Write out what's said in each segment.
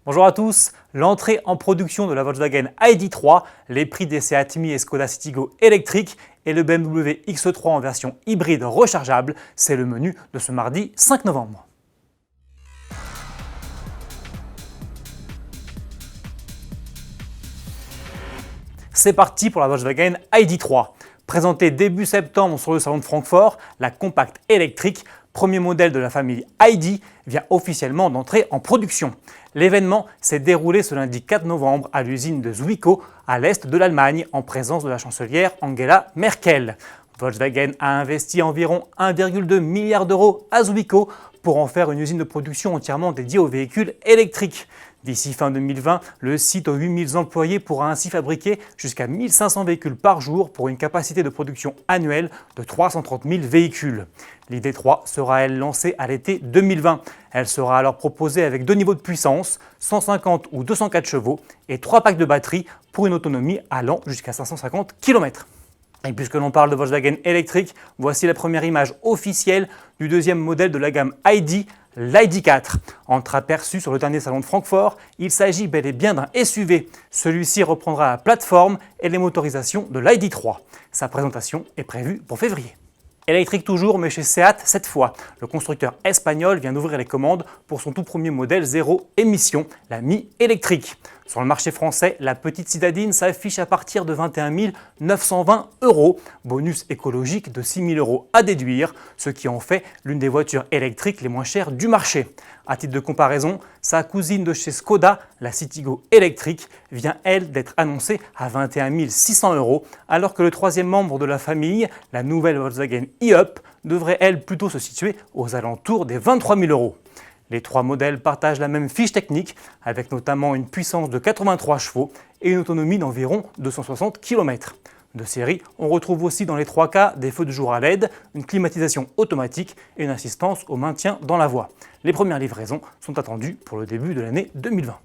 Bonjour à tous, l'entrée en production de la Volkswagen ID.3, les prix des Seat Mii et Skoda Citigo électriques et le BMW X3 en version hybride rechargeable, c'est le menu de ce mardi 5 novembre. C'est parti pour la Volkswagen ID.3. Présentée début septembre sur le salon de Francfort, la compacte électrique, premier modèle de la famille ID, vient officiellement d'entrer en production. L'événement s'est déroulé ce lundi 4 novembre à l'usine de Zwickau, à l'est de l'Allemagne, en présence de la chancelière Angela Merkel. Volkswagen a investi environ 1,2 milliard d'euros à Zwickau pour en faire une usine de production entièrement dédiée aux véhicules électriques. D'ici fin 2020, le site aux 8000 employés pourra ainsi fabriquer jusqu'à 1500 véhicules par jour pour une capacité de production annuelle de 330 000 véhicules. L'ID3 sera elle lancée à l'été 2020. Elle sera alors proposée avec deux niveaux de puissance, 150 ou 204 chevaux et 3 packs de batterie pour une autonomie allant jusqu'à 550 km. Et puisque l'on parle de Volkswagen électrique, voici la première image officielle du deuxième modèle de la gamme ID, l'ID4. Entreaperçu sur le dernier salon de Francfort, il s'agit bel et bien d'un SUV. Celui-ci reprendra la plateforme et les motorisations de l'ID3. Sa présentation est prévue pour février. Électrique toujours, mais chez Seat cette fois. Le constructeur espagnol vient d'ouvrir les commandes pour son tout premier modèle zéro émission, la Mii électrique. Sur le marché français, la petite citadine s'affiche à partir de 21 920 €, bonus écologique de 6 000 € à déduire, ce qui en fait l'une des voitures électriques les moins chères du marché. À titre de comparaison, sa cousine de chez Skoda, la Citigo électrique, vient elle d'être annoncée à 21 600 €, alors que le troisième membre de la famille, la nouvelle Volkswagen e-Up, devrait elle plutôt se situer aux alentours des 23 000 €. Les trois modèles partagent la même fiche technique, avec notamment une puissance de 83 chevaux et une autonomie d'environ 260 km. De série, on retrouve aussi dans les trois cas des feux de jour à LED, une climatisation automatique et une assistance au maintien dans la voie. Les premières livraisons sont attendues pour le début de l'année 2020.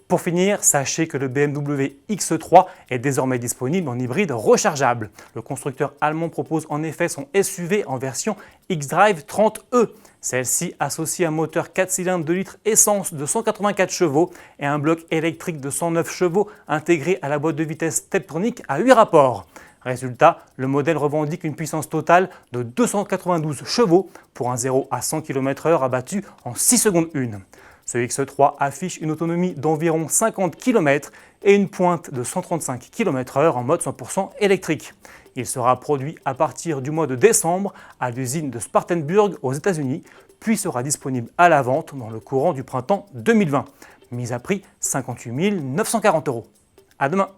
Pour finir, sachez que le BMW X3 est désormais disponible en hybride rechargeable. Le constructeur allemand propose en effet son SUV en version xDrive 30e. Celle-ci associe un moteur 4 cylindres 2 litres essence de 184 chevaux et un bloc électrique de 109 chevaux intégré à la boîte de vitesse Steptronic à 8 rapports. Résultat, le modèle revendique une puissance totale de 292 chevaux pour un 0 à 100 km/h abattu en 6 secondes 1. Ce X3 affiche une autonomie d'environ 50 km et une pointe de 135 km/h en mode 100% électrique. Il sera produit à partir du mois de décembre à l'usine de Spartanburg aux États-Unis, puis sera disponible à la vente dans le courant du printemps 2020. Mise à prix 58 940 €. À demain!